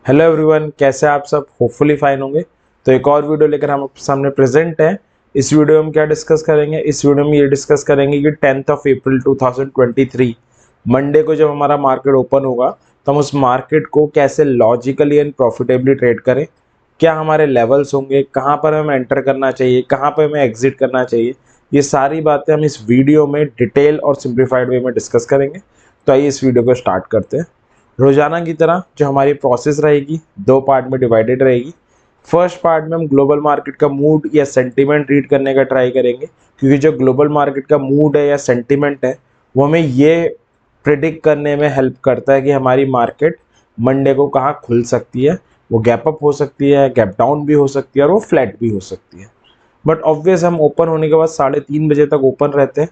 Hello everyone, कैसे हैं आप सब? होपफुली फाइन होंगे। तो एक और वीडियो लेकर हम आपके सामने प्रेजेंट है। इस वीडियो में हम क्या डिस्कस करेंगे? इस वीडियो में ये डिस्कस करेंगे कि 10th ऑफ अप्रैल 2023 मंडे को जब हमारा मार्केट ओपन होगा तो हम उस मार्केट को कैसे लॉजिकली एंड प्रॉफिटेबली ट्रेड करें। क्या हमारे लेवल्स होंगे, कहाँ पर हमें एंटर करना चाहिए, कहाँ पर हमें एग्जिट करना चाहिए, ये सारी बातें हम इस वीडियो में डिटेल और सिंप्लीफाइड वे में डिस्कस करेंगे। तो आइए इस वीडियो को स्टार्ट करते हैं। रोजाना की तरह जो हमारी प्रोसेस रहेगी दो पार्ट में डिवाइडेड रहेगी। फर्स्ट पार्ट में हम ग्लोबल मार्केट का मूड या सेंटीमेंट रीड करने का ट्राई करेंगे, क्योंकि जो ग्लोबल मार्केट का मूड है या सेंटीमेंट है वो हमें ये प्रिडिक्ट करने में हेल्प करता है कि हमारी मार्केट मंडे को कहाँ खुल सकती है। वो गैप अप हो सकती है, गैप डाउन भी हो सकती है और वो फ्लैट भी हो सकती है। बट ऑब्वियस हम ओपन होने के बाद 3:30 बजे तक ओपन रहते हैं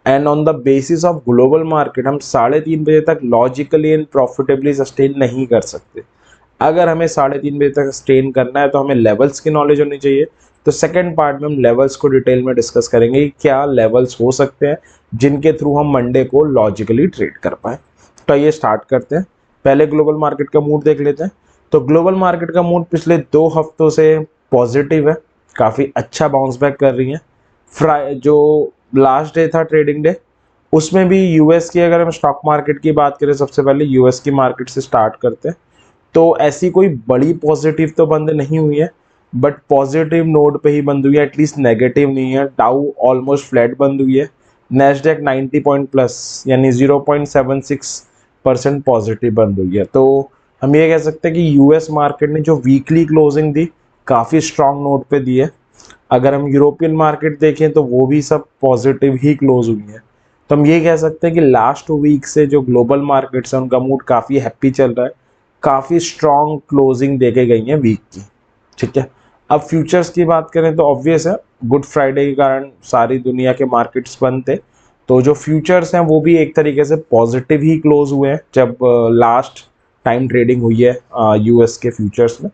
and on the basis of global market हम 3:30 बजे तक लॉजिकली एंड प्रॉफिटेबली सस्टेन नहीं कर सकते। अगर हमें 3:30 बजे तक सस्टेन करना है तो हमें लेवल्स की नॉलेज होनी चाहिए। तो सेकंड पार्ट में हम लेवल्स को डिटेल में डिस्कस करेंगे कि क्या लेवल्स हो सकते हैं जिनके थ्रू हम मंडे को लॉजिकली ट्रेड कर पाए। तो आइए स्टार्ट करते हैं। पहले ग्लोबल मार्केट का मूड देख लेते हैं। तो ग्लोबल मार्केट का मूड पिछले 2 हफ्तों से पॉजिटिव है, काफ़ी अच्छा बाउंस बैक कर रही है। जो लास्ट डे था ट्रेडिंग डे, उसमें भी यूएस की, अगर हम स्टॉक मार्केट की बात करें सबसे पहले यूएस की मार्केट से स्टार्ट करते हैं। तो ऐसी कोई बड़ी पॉजिटिव तो बंद नहीं हुई है, बट पॉजिटिव नोट पे ही बंद हुई है, एटलीस्ट नेगेटिव नहीं है। डाउ ऑलमोस्ट फ्लैट बंद हुई है। नेस्डैक 90 पॉइंट प्लस यानी 0.76% पॉजिटिव बंद हुई है। तो हम ये कह सकते हैं कि यूएस मार्केट ने जो वीकली क्लोजिंग दी काफ़ी स्ट्रांग नोट पे दी है। अगर हम यूरोपियन मार्केट देखें तो वो भी सब पॉजिटिव ही क्लोज हुई है। तो हम ये कह सकते हैं कि लास्ट वीक से जो ग्लोबल मार्केट्स हैं उनका मूड काफ़ी हैप्पी चल रहा है, काफ़ी स्ट्रॉन्ग क्लोजिंग देके गई है वीक की। ठीक है। अब फ्यूचर्स की बात करें तो ऑब्वियस है, गुड फ्राइडे के कारण सारी दुनिया के मार्केट्स बंद थे। तो जो फ्यूचर्स हैं वो भी एक तरीके से पॉजिटिव ही क्लोज हुए हैं जब लास्ट टाइम ट्रेडिंग हुई है यूएस के फ्यूचर्स में।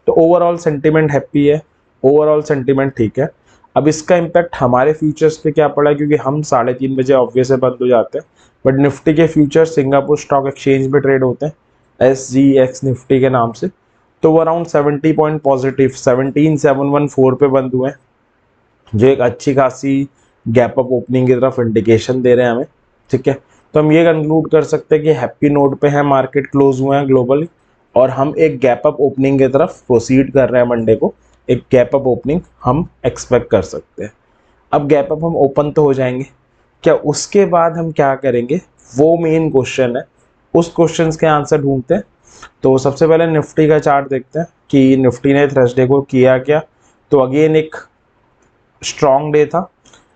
तो ओवरऑल सेंटिमेंट हैप्पी है, ओवरऑल सेंटिमेंट ठीक है। अब इसका इम्पैक्ट हमारे फ्यूचर्स पे क्या पड़ा है, क्योंकि हम 3:30 बजे ऑब्वियस है बंद हो जाते हैं। बट निफ्टी के फ्यूचर्स सिंगापुर स्टॉक एक्सचेंज में ट्रेड होते हैं SGX निफ्टी के नाम से। तो वो अराउंड 70 पॉइंट पॉजिटिव 17,714 पे बंद हुए हैं, जो एक अच्छी खासी गैप अप ओपनिंग की तरफ इंडिकेशन दे रहे हैं हमें। ठीक है। तो हम ये कंक्लूड कर सकते हैं कि हैप्पी नोट पे है, मार्केट क्लोज हुए हैं ग्लोबली और हम एक गैप अप ओपनिंग की तरफ प्रोसीड कर रहे हैं। मंडे को एक गैप अप ओपनिंग हम एक्सपेक्ट कर सकते हैं। अब गैप अप हम ओपन तो हो जाएंगे, क्या उसके बाद हम क्या करेंगे वो मेन क्वेश्चन है। उस क्वेश्चन के आंसर ढूंढते हैं। तो सबसे पहले निफ्टी का चार्ट देखते हैं कि निफ्टी ने थर्सडे को किया क्या। तो अगेन एक स्ट्रॉन्ग डे था।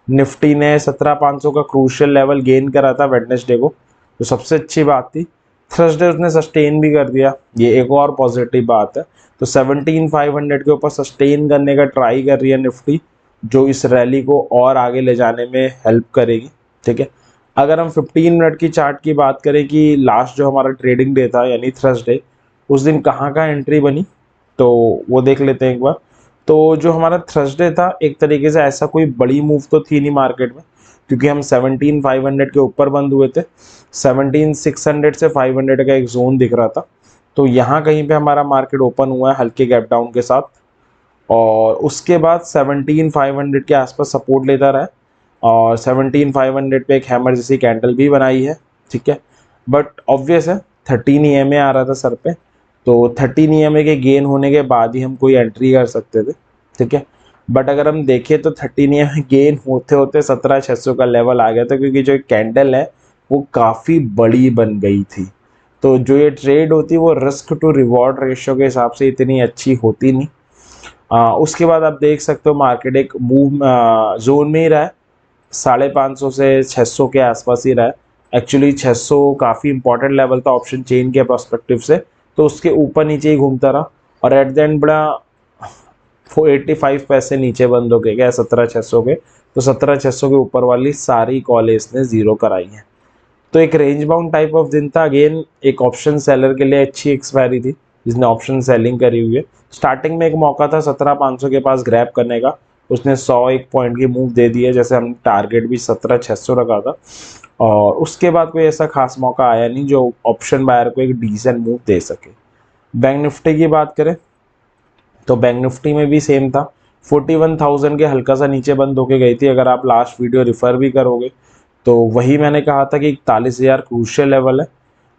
निफ्टी ने 17,500 का क्रूशियल लेवल गेन करा था वेडनेसडे को, तो सबसे अच्छी बात थी। थर्सडे उसने सस्टेन भी कर दिया, ये एक और पॉजिटिव बात है। तो 17,500 के ऊपर सस्टेन करने का ट्राई कर रही है निफ्टी, जो इस रैली को और आगे ले जाने में हेल्प करेगी। ठीक है। अगर हम 15 मिनट की चार्ट की बात करें कि लास्ट जो हमारा ट्रेडिंग डे था यानी थर्सडे, उस दिन कहाँ कहाँ एंट्री बनी, तो वो देख लेते हैं एक बार। तो जो हमारा थर्सडे था एक तरीके से ऐसा कोई बड़ी मूव तो थी नहीं मार्केट में, क्योंकि हम 17,500 के ऊपर बंद हुए थे। 17,600 से 500 का एक जोन दिख रहा था। तो यहाँ कहीं पे हमारा मार्केट ओपन हुआ है हल्के गैप डाउन के साथ, और उसके बाद 17,500 के आसपास सपोर्ट लेता रहा है और 17,500 पे एक हैमर जैसी कैंडल भी बनाई है। ठीक है। बट ऑब्वियस है 13 EMA आ रहा था सर पे, तो 13 EMA के गेन होने के बाद ही हम कोई एंट्री कर सकते थे। ठीक है। बट अगर हम देखें तो 13 EMA गेन होते होते 17,600 का लेवल आ गया था, क्योंकि जो कैंडल है वो काफ़ी बड़ी बन गई थी। तो जो ये ट्रेड होती वो रिस्क टू रिवॉर्ड रेशियो के हिसाब से इतनी अच्छी होती नहीं। उसके बाद आप देख सकते हो मार्केट एक मूव जोन में ही रहा है, 550 से 600 के आसपास ही रहा है। एक्चुअली 600 काफ़ी इंपॉर्टेंट लेवल था ऑप्शन चेन के पर्सपेक्टिव से, तो उसके ऊपर नीचे ही घूमता रहा और एट द एंड बड़ा 485 पैसे नीचे बंद हो गया 17,600 के। तो 17,600 के ऊपर वाली सारी कॉल इसने जीरो कराई है। तो एक रेंज बाउंड टाइप ऑफ दिन था। अगेन एक ऑप्शन सेलर के लिए अच्छी एक्सपायरी थी जिसने ऑप्शन सेलिंग करी हुई है। स्टार्टिंग में एक मौका था 17,500 के पास ग्रैब करने का, उसने 101 पॉइंट की मूव दे दी है, जैसे हम टारगेट भी 17,600 रखा था। और उसके बाद कोई ऐसा खास मौका आया नहीं जो ऑप्शन बायर को एक डिसेंट मूव दे सके। बैंक निफ्टी की बात करें तो बैंक निफ्टी में भी सेम था, 41,000 के हल्का सा नीचे बंद होके गई थी। अगर आप लास्ट वीडियो रिफर भी करोगे तो वही मैंने कहा था कि 41,000 क्रूशियल लेवल है,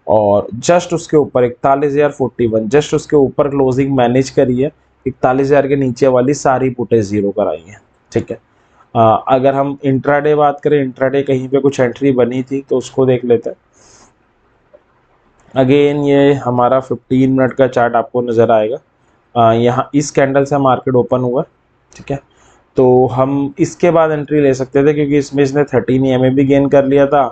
और जस्ट उसके ऊपर 41,041, जस्ट उसके ऊपर क्लोजिंग मैनेज करी है। 41,000 के नीचे वाली सारी पुटें जीरो कराई हैं, ठीक है। अगर हम इंट्राडे बात करें, इंट्राडे कहीं पे कुछ एंट्री बनी थी तो उसको देख लेते हैं। अगेन ये हमारा 15 मिनट का चार्ट आपको नज़र आएगा। यहाँ इस कैंडल से मार्केट ओपन हुआ, ठीक है। तो हम इसके बाद एंट्री ले सकते थे क्योंकि इसमें इसने 13 EMA भी गेन कर लिया था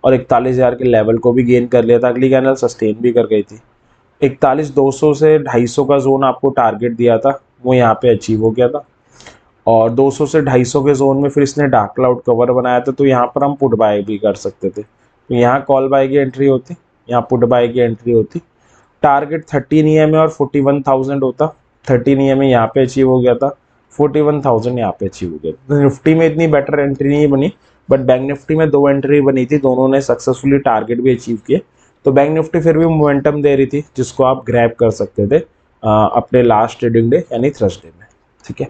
और 41,000 के लेवल को भी गेन कर लिया था। अगली कैंडल सस्टेन भी कर गई थी। 41,200 से 250 का जोन आपको टारगेट दिया था, वो यहाँ पे अचीव हो गया था। और 200 से 250 के जोन में फिर इसने डार्क क्लाउड कवर बनाया था, तो यहाँ पर हम पुट बाय भी कर सकते थे। तो यहाँ कॉल बाय की एंट्री होती, यहाँ पुट बाय की एंट्री होती। टारगेट 13 EMA और 41,000 होता। 13 EMA यहाँ पे अचीव हो गया था, 41,000 यहाँ पे अचीव हो गया। तो निफ्टी में इतनी बेटर एंट्री नहीं बनी, बट बैंक निफ्टी में 2 एंट्री बनी थी, दोनों ने सक्सेसफुली टारगेट भी अचीव किए। तो बैंक निफ्टी फिर भी मोमेंटम दे रही थी, जिसको आप ग्रैब कर सकते थे अपने लास्ट ट्रेडिंग डे यानी थर्सडे में, ठीक है।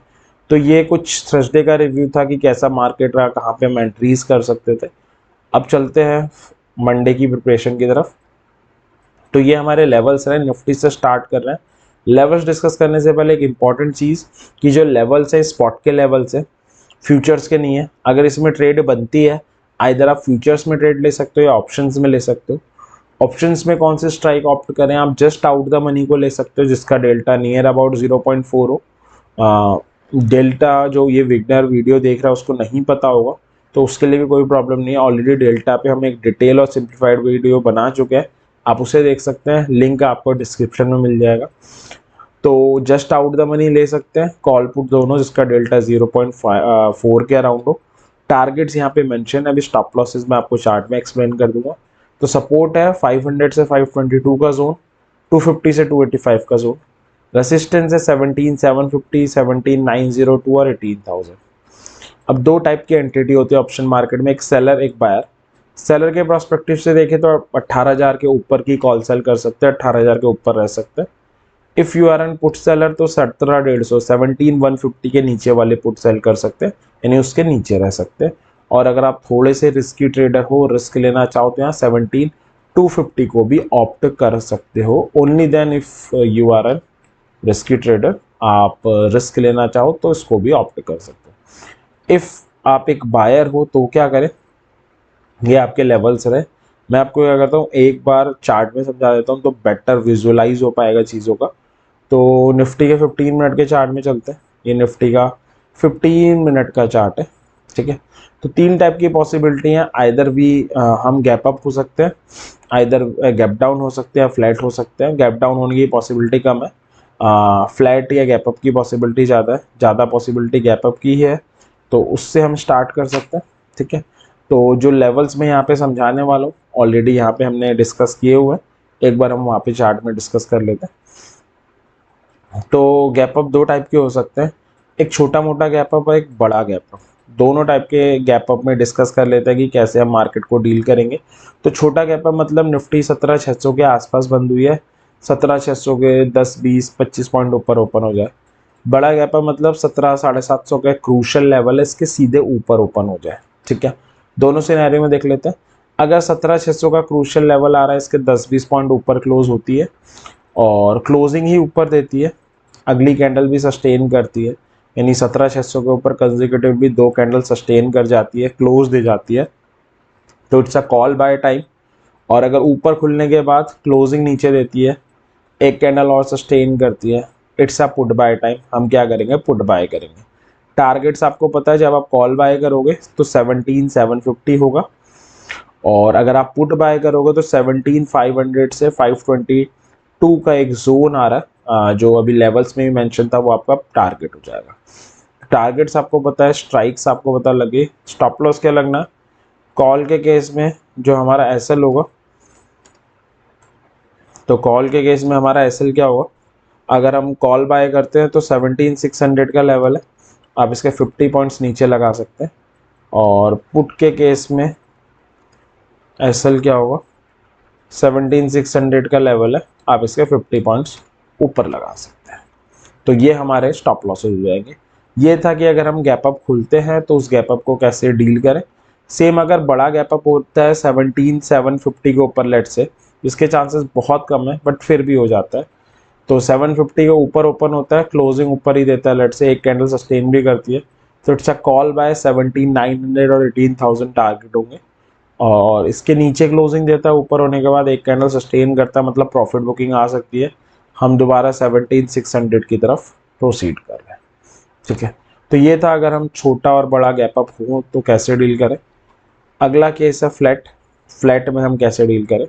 तो ये कुछ थर्सडे का रिव्यू था कि कैसा मार्केट रहा, कहाँ पे हम एंट्रीज कर सकते थे। अब चलते हैं मंडे की प्रिपरेशन की तरफ। तो ये हमारे लेवल्स हैं, निफ्टी से स्टार्ट कर रहे हैं। लेवल्स डिस्कस करने से पहले एक इंपॉर्टेंट चीज़ कि जो लेवल्स है स्पॉट के लेवल्स है, फ्यूचर्स के नहीं है। अगर इसमें ट्रेड बनती है, आइदर आप फ्यूचर्स में ट्रेड ले सकते हो या ऑप्शंस में ले सकते हो। ऑप्शंस में कौन से स्ट्राइक ऑप्ट करें, आप जस्ट आउट द मनी को ले सकते हो जिसका डेल्टा नियर अबाउट 0.4 हो। डेल्टा जो ये विगनर वीडियो देख रहा है उसको नहीं पता होगा तो उसके लिए भी कोई प्रॉब्लम नहीं है। ऑलरेडी डेल्टा पे हम एक डिटेल और सिंप्लीफाइड वीडियो बना चुके हैं, आप उसे देख सकते हैं, लिंक आपको डिस्क्रिप्शन में मिल जाएगा। तो जस्ट आउट द मनी ले सकते हैं, कॉल पुट दोनों, जिसका डेल्टा 0.4 के अराउंड हो। टारगेट्स यहाँ पे मेंशन है, अभी स्टॉप लॉसेस मैं आपको चार्ट में एक्सप्लेन कर दूंगा। तो सपोर्ट है 500 से 522 का जोन, 250 से 285 का जोन। रेसिस्टेंस है 17,750, 17,902 और 18,000। अब दो टाइप की एंटिटी होती है ऑप्शन मार्केट में, एक सेलर एक बायर। सेलर के प्रोस्पेक्टिव से देखें तो 18,000 के ऊपर की कॉल सेल कर सकते हैं, 18,000 के ऊपर रह सकते हैं। If you are an put seller तो 17,150, 17,150 के नीचे वाले पुट सेल कर सकते हैं, यानी उसके नीचे रह सकते हैं। और अगर आप थोड़े से रिस्की ट्रेडर हो, रिस्क लेना चाहो तो यहाँ 17,250 को भी ऑप्ट कर सकते हो। Only then if you are an risky trader, आप रिस्क लेना चाहो तो इसको भी ऑप्ट कर सकते हो। इफ आप एक बायर हो तो क्या करें, ये आपके लेवल्स रहे। मैं आपको क्या करता हूँ, एक बार चार्ट में समझा देता हूँ तो बेटर विजुअलाइज हो पाएगा चीज़ों का। तो निफ्टी के 15 मिनट के चार्ट में चलते हैं। ये निफ्टी का 15 मिनट का चार्ट है, ठीक है। तो तीन टाइप की पॉसिबिलिटी हैं, आइदर भी हम गैप अप हो सकते हैं, आइदर गैप डाउन हो सकते हैं, फ्लैट हो सकते हैं। गैप डाउन होने की पॉसिबिलिटी कम है, फ्लैट या गैप अप की पॉसिबिलिटी ज़्यादा है। ज़्यादा पॉसिबिलिटी गैप अप की है, तो उससे हम स्टार्ट कर सकते हैं, ठीक है। तो जो लेवल्स में यहाँ पे समझाने वाला हूँ ऑलरेडी यहाँ पे हमने डिस्कस किए हुए हैं, एक बार हम वहाँ पे चार्ट में डिस्कस कर लेते हैं। तो गैप अप दो टाइप के हो सकते हैं, एक छोटा मोटा गैप अप और एक बड़ा गैप अप। दोनों टाइप के गैप अप में डिस्कस कर लेते हैं कि कैसे हम मार्केट को डील करेंगे। तो छोटा गैप अप मतलब निफ्टी 17,600 के आसपास बंद हुई है, 17,600 के 10 20 25 पॉइंट ऊपर ओपन हो जाए। बड़ा गैप अप मतलब 17,750 का क्रूशल लेवल है, इसके सीधे ऊपर ओपन हो जाए, ठीक है। दोनों सिनेरियो में देख लेते हैं। अगर 17,600 का क्रूशल लेवल आ रहा है, इसके 10-20 पॉइंट ऊपर क्लोज होती है और क्लोजिंग ही ऊपर देती है, अगली कैंडल भी सस्टेन करती है, यानी 17,600 के ऊपर कंसेक्यूटिव भी दो कैंडल सस्टेन कर जाती है, क्लोज दे जाती है, तो it's a call by time. और अगर ऊपर खुलने के बाद क्लोजिंग नीचे देती है, एक कैंडल और सस्टेन करती है, it's a put by time. हम क्या करेंगे, पुट बाय करेंगे। टारगेट्स आपको पता है, जब आप कॉल बाय करोगे तो 17,750 होगा, और अगर आप पुट बाय करोगे तो 17,500 से 522 का एक जोन आ रहा है, जो अभी लेवल्स में भी मेंशन था, वो आपका टारगेट हो जाएगा। टारगेट्स आपको पता है, स्ट्राइक्स आपको पता लगे, स्टॉप लॉस क्या लगना है। कॉल के केस में जो हमारा एसएल होगा, तो कॉल के केस में हमारा एसएल क्या होगा, अगर हम कॉल बाय करते हैं तो 17,600 का लेवल है, आप इसके 50 पॉइंट्स नीचे लगा सकते हैं। और पुट के केस में एसएल क्या होगा, 17,600 का लेवल है, आप इसके 50 पॉइंट्स ऊपर लगा सकते हैं। तो ये हमारे स्टॉप लॉसेस हो जाएंगे। ये था कि अगर हम गैप अप खुलते हैं तो उस गैप अप को कैसे डील करें। सेम अगर बड़ा गैप अप होता है 17,750 के ऊपर लेट से, इसके चांसेस बहुत कम है बट फिर भी हो जाता है। तो 750 के ऊपर ओपन होता है, क्लोजिंग ऊपर ही देता है, लेट से एक कैंडल सस्टेन भी करती है, तो इट्स अ कॉल बाय 17,900 और 18,000 टारगेट होंगे। और इसके नीचे क्लोजिंग देता है ऊपर होने के बाद, एक कैंडल सस्टेन करता है, मतलब प्रॉफिट बुकिंग आ सकती है। हम दोबारा 17,600 की तरफ प्रोसीड कर रहे हैं। ठीक है, तो ये था अगर हम छोटा और बड़ा गैप अप हो तो कैसे डील करें। अगला केस है फ्लैट। फ्लैट में हम कैसे डील करें।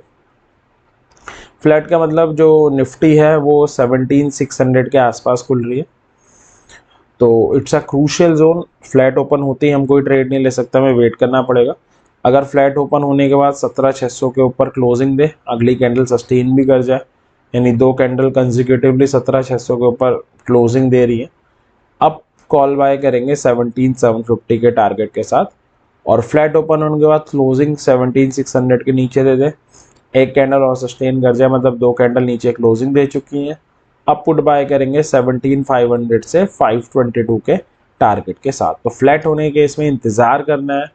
फ्लैट का मतलब जो निफ्टी है वो 17,600 के आसपास खुल रही है, तो it's a crucial zone. Flat open होते ही हम कोई ट्रेड नहीं ले सकता, हमें वेट करना पड़ेगा। अगर फ्लैट ओपन होने के बाद 17,600 के ऊपर क्लोजिंग दे, अगली कैंडल सस्टेन भी कर जाए, यानी दो कैंडल कंजिक्यूटिवली 17,600 के ऊपर क्लोजिंग दे रही है, अब कॉल बाय करेंगे 17,750 के टारगेट के साथ। और फ्लैट ओपन होने के बाद क्लोजिंग 17,600 के नीचे दे दे, एक कैंडल और सस्टेन कर जाए, मतलब दो कैंडल नीचे क्लोजिंग दे चुकी हैं, अब पुट बाय करेंगे 17,500 से 522 के टारगेट के साथ। तो फ्लैट होने के इसमें इंतज़ार करना है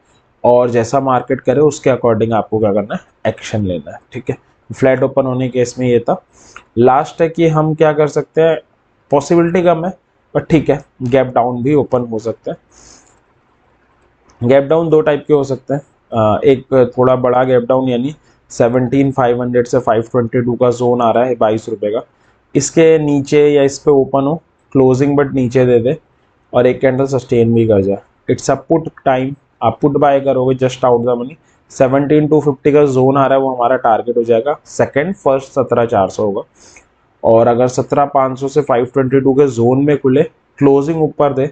और जैसा मार्केट करे उसके अकॉर्डिंग आपको क्या करना है, एक्शन लेना है। ठीक है, फ्लैट ओपन होने के इसमें ये था। लास्ट है कि हम क्या कर सकते हैं, पॉसिबिलिटी कम है बट ठीक है, गैप डाउन भी ओपन हो सकता है। गैप डाउन दो टाइप के हो सकते हैं, एक थोड़ा बड़ा गैप डाउन, यानी 17,500 से 522 का जोन आ रहा है 22 रुपये का, इसके नीचे या इस पे ओपन हो, क्लोजिंग बट नीचे दे दे और एक कैंडल सस्टेन भी कर जाए, इट्स अ पुट टाइम। आप पुट बाय करोगे जस्ट आउट द मनी, 17,250 का जोन आ रहा है वो हमारा टारगेट हो जाएगा। सेकंड फर्स्ट 17,400 होगा, और अगर 17,500 से 522 के जोन में खुले, क्लोजिंग ऊपर दे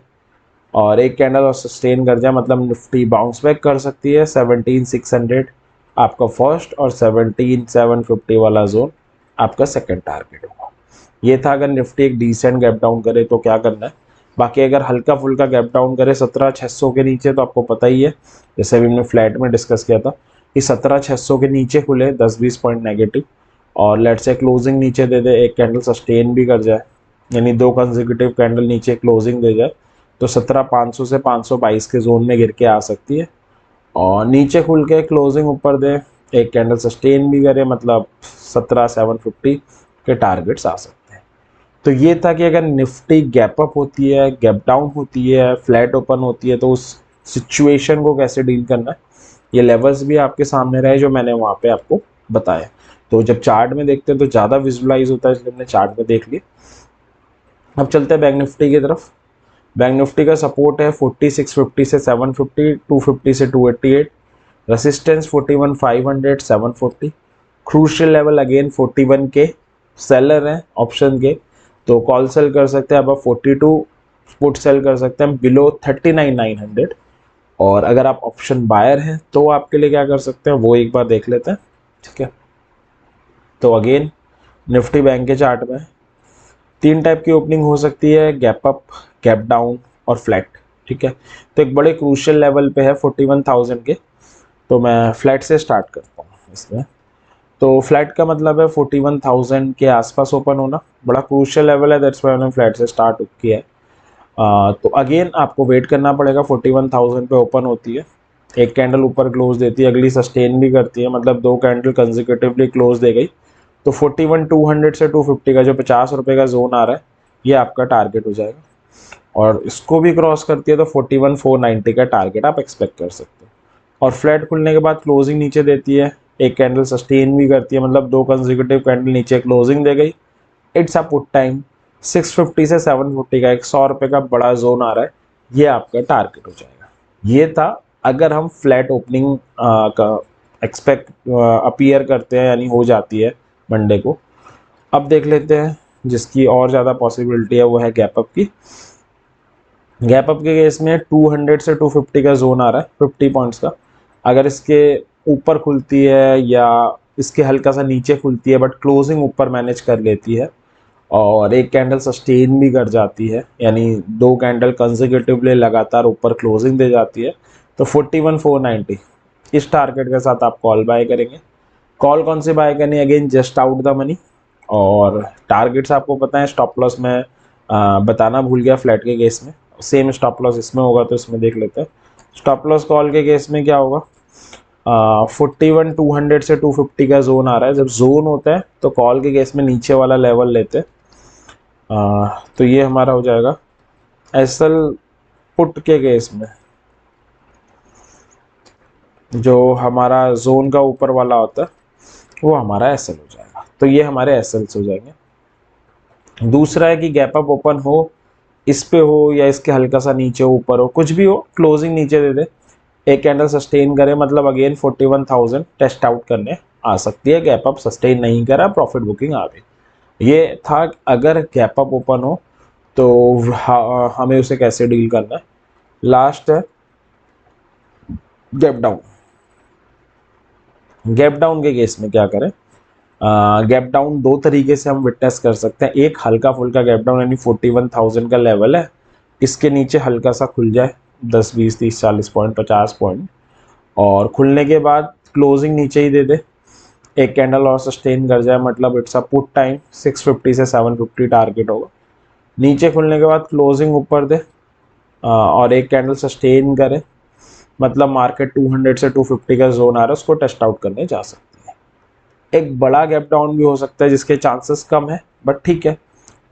और एक कैंडल और सस्टेन कर जाए, मतलब निफ्टी बाउंस बैक कर सकती है। 17,600 आपका फर्स्ट और 17,750 वाला जोन आपका सेकंड टारगेट होगा। ये था अगर निफ्टी एक डिसेंट गैप डाउन करे तो क्या करना है। बाकी अगर हल्का फुल्का गैप डाउन करे 17,600 के नीचे, तो आपको पता ही है, जैसे अभी हमने फ्लैट में डिस्कस किया था कि 17,600 के नीचे खुले 10-20 पॉइंट नेगेटिव और लेट से क्लोजिंग नीचे दे दे, एक कैंडल सस्टेन भी कर जाए, यानी दो कंसेक्यूटिव कैंडल नीचे क्लोजिंग दे जाए, तो 17,500 से 522 के जोन में गिर के आ सकती है। और नीचे खुल के क्लोजिंग ऊपर दे, एक कैंडल सस्टेन भी करे, मतलब 17,750 के टारगेट्स आ सकते हैं। तो ये था कि अगर निफ्टी गैप अप होती है, गैप डाउन होती है, फ्लैट ओपन होती है, तो उस सिचुएशन को कैसे डील करना है। ये लेवल्स भी आपके सामने रहे जो मैंने वहाँ पे आपको बताया। तो जब चार्ट में देखते हैं तो ज़्यादा विजुअलाइज होता है, इसलिए हमने चार्ट में देख लिया। अब चलते हैं बैंक निफ्टी की तरफ। बैंक निफ्टी का सपोर्ट है 4650 से 750, 250 से 288, रेसिस्टेंस 41,500 740, क्रूशियल लेवल अगेन 41 के, सेलर है ऑप्शन के तो कॉल सेल कर सकते हैं, अब 42 पुट सेल कर सकते हैं बिलो 39,900। और अगर आप ऑप्शन बायर हैं तो आपके लिए क्या कर सकते हैं वो एक बार देख लेते हैं। ठीक है, तो अगेन निफ्टी बैंक के चार्ट में तीन टाइप की ओपनिंग हो सकती है, गैप अप, गैप डाउन और फ्लैट। ठीक है, तो एक बड़े क्रूशियल लेवल पे है 41,000 के, तो मैं फ्लैट से स्टार्ट करता हूँ इसमें। तो फ्लैट का मतलब है 41,000 के आसपास ओपन होना, बड़ा क्रूशियल लेवल है, दैट्स व्हाई मैंने फ्लैट से स्टार्ट किया है। तो अगेन आपको वेट करना पड़ेगा, 41,000 पे ओपन होती है, एक कैंडल ऊपर क्लोज देती है, अगली सस्टेन भी करती है, मतलब दो कैंडल कंजिक्यूटिवली क्लोज दे गई, तो 41,200 से 250 का जो 50 रुपये का जोन आ रहा है ये आपका टारगेट हो जाएगा। और इसको भी क्रॉस करती है तो 41,490 का टारगेट आप एक्सपेक्ट कर सकते हो। और फ्लैट खुलने के बाद क्लोजिंग नीचे देती है, एक कैंडल सस्टेन भी करती है, मतलब दो कंजिक्यूटिव कैंडल नीचे क्लोजिंग दे गई, इट्स अ पुट टाइम। 650 से 750 का 100 रुपये का बड़ा जोन आ रहा है, ये आपका टारगेट हो जाएगा। ये था अगर हम फ्लैट ओपनिंग का एक्सपेक्ट अपीयर करते हैं, यानी हो जाती है मंडे को। अब देख लेते हैं जिसकी और ज़्यादा पॉसिबिलिटी है वो है गैप अप की। गैप अप के केस में 200 से 250 का जोन आ रहा है 50 पॉइंट्स का, अगर इसके ऊपर खुलती है या इसके हल्का सा नीचे खुलती है बट क्लोजिंग ऊपर मैनेज कर लेती है और एक कैंडल सस्टेन भी कर जाती है, यानी दो कैंडल कंसेक्यूटिवली लगातार ऊपर क्लोजिंग दे जाती है, तो 41,490 इस टारगेट के साथ आप कॉल बाय करेंगे। कॉल कौन से बाय करनी है, again just out the money और टारगेट्स आपको पता है, स्टॉप लॉस में बताना भूल गया फ्लैट के केस में, सेम स्टॉप लॉस इसमें होगा तो इसमें देख लेते हैं। स्टॉप लॉस कॉल के केस में क्या होगा, 41,200 से 250 का जोन आ रहा है। जब जोन होता है तो कॉल के केस में नीचे वाला लेवल लेते हैं, तो ये हमारा हो जाएगा एसएल। पुट के केस में जो हमारा जोन का ऊपर वाला होता है वो हमारा एसएल हो जाएगा, तो ये हमारे एसएल्स हो जाएंगे। दूसरा है कि गैप अप ओपन हो, इस पे हो या इसके हल्का सा नीचे ऊपर हो, कुछ भी हो, क्लोजिंग नीचे दे दे, एक कैंडल सस्टेन करे, मतलब अगेन 41,000 टेस्ट आउट करने आ सकती है। गैप अप सस्टेन नहीं करा, प्रॉफिट बुकिंग आ गई। ये था अगर गैप अप ओपन हो तो हमें उसे कैसे डील करना है। लास्ट है गैप डाउन। गैप डाउन के केस में क्या करें, गैप डाउन दो तरीके से हम विटनेस कर सकते हैं। एक हल्का फुल्का गैप डाउन, यानी 41,000 का लेवल है, इसके नीचे हल्का सा खुल जाए 10 20 30 40 पॉइंट 50 पॉइंट, और खुलने के बाद क्लोजिंग नीचे ही दे दे, एक कैंडल और सस्टेन कर जाए, मतलब इट्स अ पुट टाइम 650 से 750 टारगेट होगा। नीचे खुलने के बाद क्लोजिंग ऊपर दे और एक कैंडल सस्टेन करे, मतलब मार्केट 200 से 250 का जोन आ रहा है, उसको टेस्ट आउट करने जा सकती है। एक बड़ा गैप डाउन भी हो सकता है जिसके चांसेस कम है, बट ठीक है,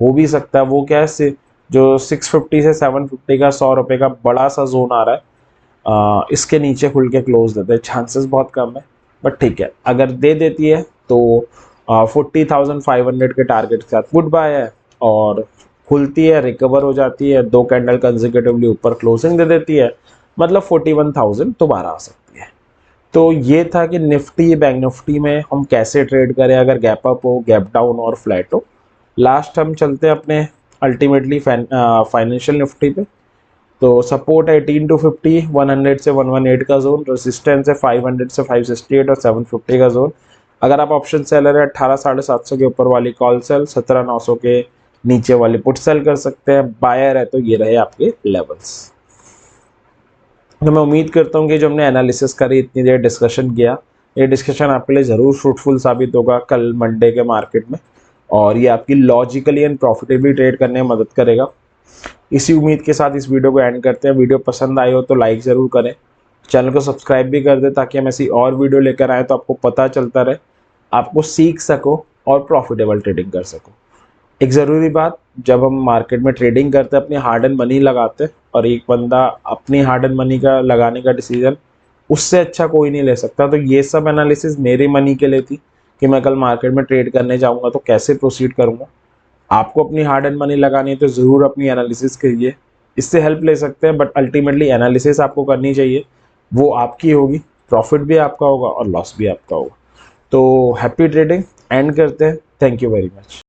हो भी सकता है। वो क्या है, जो 650 से 750 का 100 रुपये का बड़ा सा जोन आ रहा है, इसके नीचे खुल के क्लोज देते हैं, चांसेस बहुत कम है, बट ठीक है। अगर दे देती है तो 40,500 के टारगेट के साथ गुड बाय है, और खुलती है, रिकवर हो जाती है, दो कैंडल कंसेक्यूटिवली ऊपर क्लोजिंग दे देती है, मतलब 41,000 दोबारा आ सकती है। तो ये था कि निफ्टी बैंक निफ्टी में हम कैसे ट्रेड करें अगर गैप अप हो, गैप डाउन और फ्लैट हो। लास्ट हम चलते हैं अपने अल्टीमेटली फाइनेंशियल निफ्टी पे। तो सपोर्ट है 18 टू 50, 100 से 118 का जोन, रेजिस्टेंस है 500 से 568 और 750 का जोन। अगर आप ऑप्शन सेलर है 18,750 के ऊपर वाली कॉल सेल, 17,900 के नीचे वाली पुट सेल कर सकते हैं। बायर है तो ये रहे आपके लेवल्स। तो मैं उम्मीद करता हूँ कि जो हमने एनालिसिस करी, इतनी देर डिस्कशन किया, ये डिस्कशन आपके लिए ज़रूर फ्रूटफुल साबित होगा कल मंडे के मार्केट में, और ये आपकी लॉजिकली एंड प्रॉफिटेबली ट्रेड करने में मदद करेगा। इसी उम्मीद के साथ इस वीडियो को एंड करते हैं। वीडियो पसंद आई हो तो लाइक ज़रूर करें, चैनल को सब्सक्राइब भी कर दें ताकि हम ऐसी और वीडियो लेकर आए तो आपको पता चलता रहे, आपको सीख सको और प्रॉफिटेबल ट्रेडिंग कर सको। एक ज़रूरी बात, जब हम मार्केट में ट्रेडिंग करते हैं अपनी हार्ड एंड मनी लगाते हैं, और एक बंदा अपनी हार्ड एंड मनी का लगाने का डिसीजन उससे अच्छा कोई नहीं ले सकता। तो ये सब एनालिसिस मेरे मनी के लिए थी कि मैं कल मार्केट में ट्रेड करने जाऊंगा तो कैसे प्रोसीड करूंगा। आपको अपनी हार्ड एंड मनी लगानी है तो ज़रूर अपनी एनालिसिस करिए, इससे हेल्प ले सकते हैं, बट अल्टीमेटली एनालिसिस आपको करनी चाहिए, वो आपकी होगी, प्रॉफिट भी आपका होगा और लॉस भी आपका होगा। तो हैप्पी ट्रेडिंग, एंड करते हैं। Thank you very much.